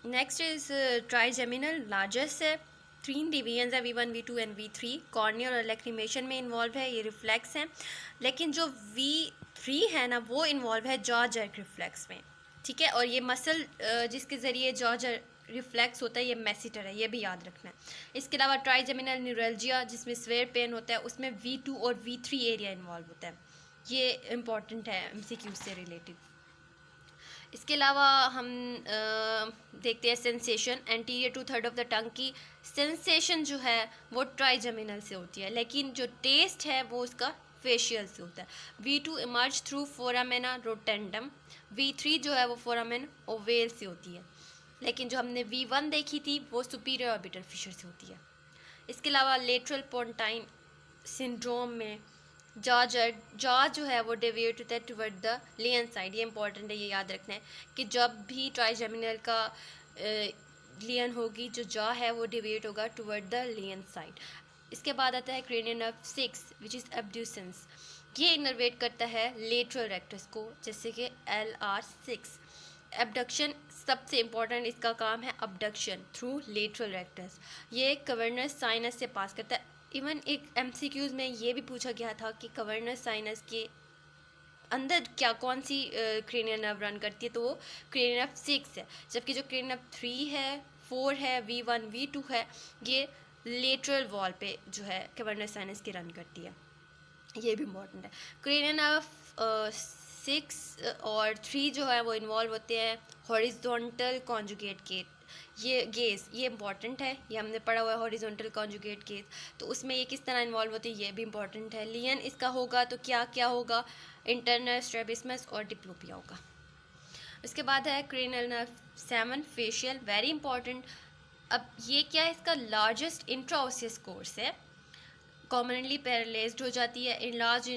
Next is trigeminal, largest है, 3 division है, V1 V2 and V3। Corneal और lacrimation में इन्वॉल्व है, ये रिफ्लेक्स हैं। लेकिन जो V3 है ना वो इन्वॉल्व है जॉ जर्क रिफ्लेक्स में, ठीक है। और ये मसल जिसके ज़रिए जॉ जर्क रिफ्लेक्स होता है ये मैसेटर है, ये भी याद रखना है। इसके अलावा ट्राइजेमिनल न्यूरल्जिया जिसमें स्वेयर पेन होता है, उसमें V2 और V3 एरिया इन्वॉल्व होता है, ये इंपॉर्टेंट है MCQ से रिलेटेड। इसके अलावा हम देखते हैं sensation. Anterior two third of the tongue की सेंसेशन जो है वो ट्राइजेमिनल से होती है, लेकिन जो टेस्ट है वो उसका फेशियल से होता है। V2 इमर्ज थ्रू फोरामेना रोटेंडम, V3 जो है वो फोरामेन ओवेल से होती है, लेकिन जो हमने V1 देखी थी वो सुपीरियर ऑर्बिटल फिशर से होती है। इसके अलावा लेटरल पोंटाइन सिंड्रोम में जॉ जो है वो डेविएट होता है टुवर्ड द लियन साइड, ये इंपॉर्टेंट है, ये याद रखना है कि जब भी ट्राइजेमिनल का लियन होगी, जो जॉ है वो डेविएट होगा टुवर्ड द लियन साइड। इसके बाद आता है cranial nerve 6 which is abducens, ये इनर्वेट करता है लेटरल रेक्टस को, जैसे कि LR6। एबडक्शन सबसे इम्पॉर्टेंट, इसका काम है अबडक्शन थ्रू लेटरल रेक्टस, ये कवर्नस साइनस से पास करता है। इवन एक MCQs में ये भी पूछा गया था कि कवर्नस साइनस के अंदर क्या कौन सी क्रेनियल नर्व रन करती है, तो वो क्रेनियल नर्व 6 है, जबकि जो क्रेनियल नर्व 3 है, 4 है, V1 V2 है, ये लेटरल वॉल पे जो है कवर्नस साइनस की रन करती है, ये भी इम्पॉर्टेंट है। क्रेनियल नर्व 6 और 3 जो है वो इन्वॉल्व होते हैं हॉरिजॉन्टल कॉन्जुगेट के, ये गेज, ये इंपॉर्टेंट है, ये हमने पढ़ा हुआ है हॉरिजॉन्टल कॉन्जुगेट गेज, तो उसमें ये किस तरह इन्वॉल्व होती है ये भी इंपॉर्टेंट है। लियन इसका होगा तो क्या क्या होगा, इंटरनल स्ट्रैबिस्मस और डिप्लोपिया होगा। उसके बाद है cranial nerve 7 facial, very important. अब ये क्या है, इसका लार्जेस्ट इंट्राओसियस कोर्स है, कॉमनली पैरालाइज्ड हो जाती है। इनलार्ज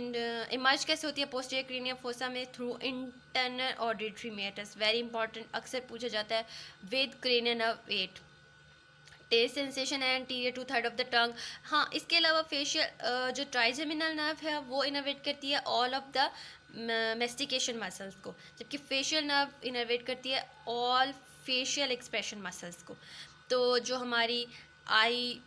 इमर्ज कैसे होती है पोस्टीरियर क्रेनियम फोसा में, through internal auditory meatus, very important, अक्सर पूछा जाता है with cranial nerve 8। Taste sensation है anterior two third of the tongue. हाँ, इसके अलावा फेशियल जो ट्राइजेमिनल नर्व है वो इनर्वेट करती है all of the mastication muscles को, जबकि फेशियल नर्व इनर्वेट करती है ऑल फेशियल एक्सप्रेशन मसल्स को। तो जो हमारी आई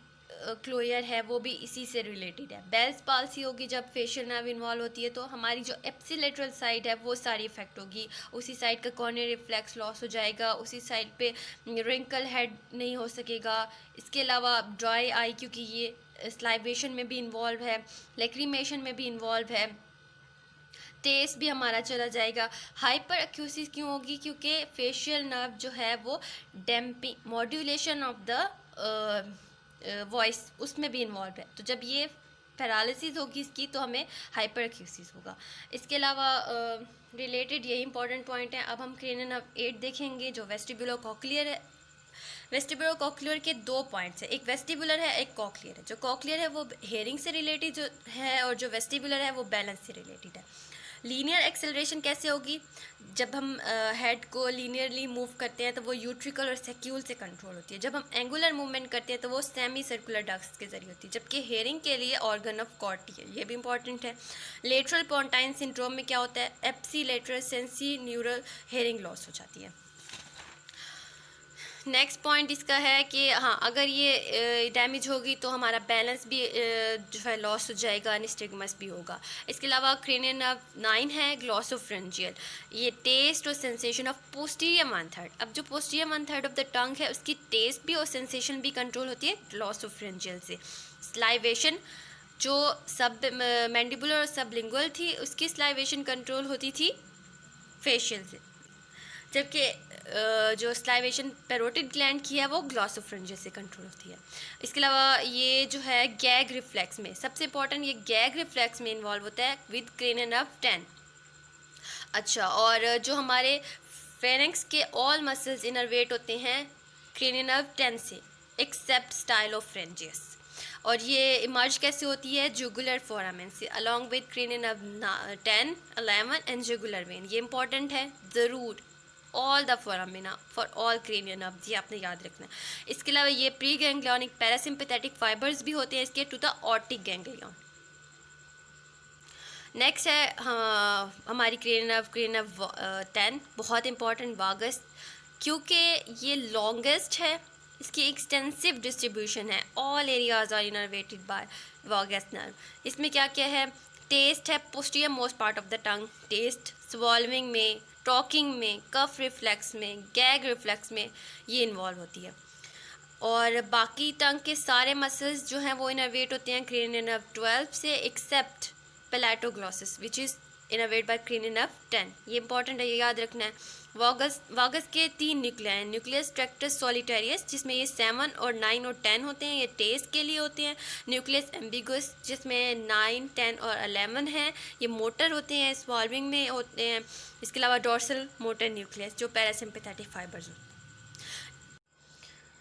क्लोयर है वो भी इसी से रिलेटेड है। बेल्स पाल्सी होगी जब फेशियल नर्व इन्वॉल्व होती है, तो हमारी जो एप्सिलेटरल साइड है वो सारी इफेक्ट होगी, उसी साइड का कॉर्नियल रिफ्लेक्स लॉस हो जाएगा, उसी साइड पे रिंकल हेड नहीं हो सकेगा। इसके अलावा ड्राई आई, क्योंकि ये स्लाइवेशन में भी इन्वॉल्व है, लेक्रीमेशन में भी इन्वॉल्व है, टेस्ट भी हमारा चला जाएगा। हाइपर एक्यूसिस क्यों होगी, क्योंकि फेशियल नर्व जो है वो damping modulation of the voice उसमें भी इन्वॉल्व है, तो जब ये पैरालिसिस होगी इसकी तो हमें हाइपर एक्यूसिस होगा। इसके अलावा रिलेटेड यही इंपॉर्टेंट पॉइंट है। अब हम क्रेनियल नर्व 8 देखेंगे जो वेस्टिबुलो कॉक्लियर है। वेस्टिबुलो कॉक्लियर के 2 पॉइंट्स है, एक वेस्टिबुलर है एक कॉक्लियर है। जो कॉक्लियर है वो हेयरिंग से रिलेटेड जो है, और जो वेस्टिबुलर है वो बैलेंस से रिलेटेड है। लीनियर एक्सेलरेशन कैसे होगी, जब हम हेड को लीनियरली मूव करते हैं तो वो यूट्रिकल और सेक्यूल से कंट्रोल होती है। जब हम एंगुलर मूवमेंट करते हैं तो वो सेमी सर्कुलर डक्ट्स के जरिए होती है, जबकि हेयरिंग के लिए ऑर्गन ऑफ कॉर्टी है, ये भी इंपॉर्टेंट है। लेटरल पोंटाइन सिंड्रोम में क्या होता है, एप्सिलेटरल सेंसी न्यूरल हेयरिंग लॉस हो जाती है। नेक्स्ट पॉइंट इसका है कि हाँ, अगर ये डैमेज होगी तो हमारा बैलेंस भी जो है लॉस हो जाएगा, निस्टिगमस भी होगा। इसके अलावा क्रेनियल नर्व 9 है ग्लॉसोफ्रेंजियल, ये टेस्ट और सेंसेशन ऑफ पोस्टीरियर 1/3। अब जो पोस्टीरियर 1/3 ऑफ द टंग है उसकी टेस्ट भी और सेंसेशन भी कंट्रोल होती है ग्लॉसोफ्रेंजियल से। स्लाइवेशन जो सब मैंडिबुलर और सबलिंगुअल थी उसकी स्लाइवेशन कंट्रोल होती थी फेशियल से, जबकि जो स्लाइवेशन पैरोटिड ग्लैंड की है वो ग्लॉसोफ्रेंजियल से कंट्रोल होती है। इसके अलावा ये जो है गैग रिफ्लेक्स में, सबसे इंपॉर्टेंट ये गैग रिफ्लेक्स में इन्वॉल्व होता है विद क्रेनियल नर्व 10। अच्छा, और जो हमारे फेरेंक्स के ऑल मसल्स इनर्वेट होते हैं क्रेनियल नर्व 10 से, एक्सेप्ट स्टाइलोफ्रेंजियस, और ये इमर्ज कैसे होती है जुगुलर फोरामेन से, along with cranial nerve 10, 11 and jugular vein. ये इंपॉर्टेंट है ज़रूर, all the foramina for all cranial nerve, ये आपने याद रखना है। इसके अलावा ये प्री गैंग्लियनिक पैरासिम्पैथेटिक फाइबर्स भी होते हैं इसके to the optic ganglion. Next है हमारी क्रेनियल नर्व 10, बहुत इंपॉर्टेंट, वागस क्योंकि ये लॉन्गेस्ट है, इसकी एक्सटेंसिव डिस्ट्रीब्यूशन है, all areas are innervated by vagus nerve. इसमें क्या क्या है, टेस्ट है, posterior most part of the tongue, taste, swallowing में, टॉकिंग में, कफ रिफ्लेक्स में, गैग रिफ्लेक्स में ये इन्वॉल्व होती है। और बाकी टंग के सारे मसल्स जो हैं वो इनर्वेट होते हैं क्रेनियल नर्व 12 से, except palatoglossus which is innervate by cranial nerve 10। ये इंपॉर्टेंट है, ये याद रखना है। वागस के 3 न्यूक्लिया हैं, न्यूक्लियस ट्रैक्टस सॉलिटेरियस जिसमें ये 7 और 9 और 10 होते हैं, ये टेस्ट के लिए होते हैं। न्यूक्लियस एम्बिगस जिसमें 9, 10 और 11 हैं, ये मोटर होते हैं, स्वॉल्विंग में होते हैं। इसके अलावा डोर्सल मोटर न्यूक्लियस जो पैरासिम्पैथेटिक फाइबर्स होते हैं।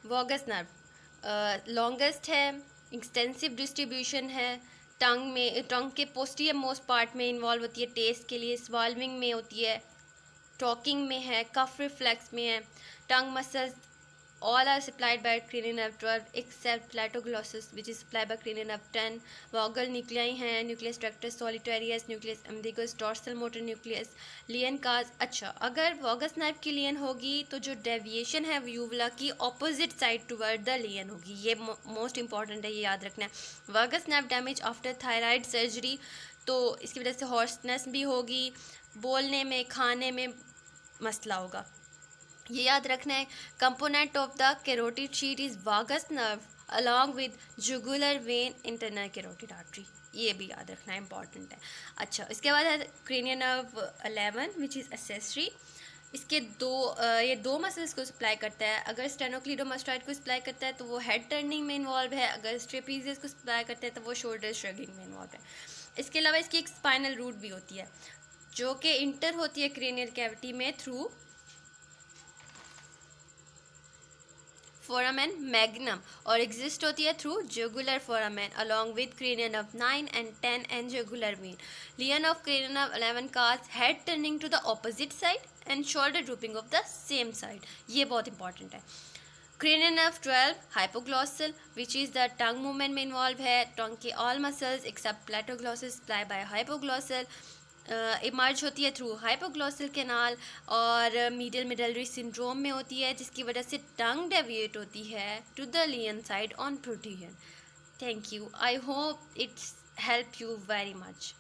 वॉगस नर्व लॉन्गेस्ट है, एक्सटेंसिव डिस्ट्रीब्यूशन है, टंग के पोस्टीरियर मोस्ट पार्ट में इन्वॉल्व होती है टेस्ट के लिए, स्वॉल्विंग में होती है, टॉकिंग में है, कफ रिफ्लेक्स में है। Tongue muscles all are supplied by cranial nerve 12 except palatoglossus which is supplied by cranial nerve 10। Vagal nuclei हैं, nucleus tractus solitarius, nucleus ambiguus, dorsal motor nucleus, lesion cause. अच्छा, अगर वॉगस नर्व की लियन होगी तो जो डेविएशन है यूवुला की opposite side toward the lesion होगी, ये मोस्ट इंपॉर्टेंट है, ये याद रखना है। Vagus nerve damage after thyroid surgery, तो इसकी वजह से हॉर्सनेस भी होगी, बोलने में, खाने में मसला होगा, ये याद रखना है। Component of the carotid sheath is vagus nerve along with jugular vein internal carotid artery, ये भी याद रखना है, इंपॉर्टेंट है। अच्छा, इसके बाद है cranial nerve 11 which is accessory. इसके ये दो मसल्स को सप्लाई करता है। अगर स्टेनोक्लीडोमास्टॉइड को सप्लाई करता है तो वो हेड टर्निंग में इन्वॉल्व है, अगर स्ट्रेपीजियस को सप्लाई करता है तो वो शोल्डर श्रगिंग में इन्वॉल्व है। इसके अलावा इसकी एक स्पाइनल रूट भी होती है जो कि इंटर होती है क्रेनियल कैविटी में थ्रू फोरामेन मैग्नम और एग्जिस्ट होती है through jugular foramen along with cranial nerve 9 and 10 and jugular vein. Lesion of cranial nerve 11 cause head turning to the opposite side and shoulder drooping of the same side, ये बहुत important है। Cranial nerve 12 hypoglossal which is the tongue movement में involve है। Tongue के all muscles except palatoglossus supply bye hypoglossal emerge होती है through hypoglossal canal और medial medullary syndrome में होती है, जिसकी वजह से टंग डेविएट होती है to the lesion side on protrusion. Thank you, I hope it's help you very much.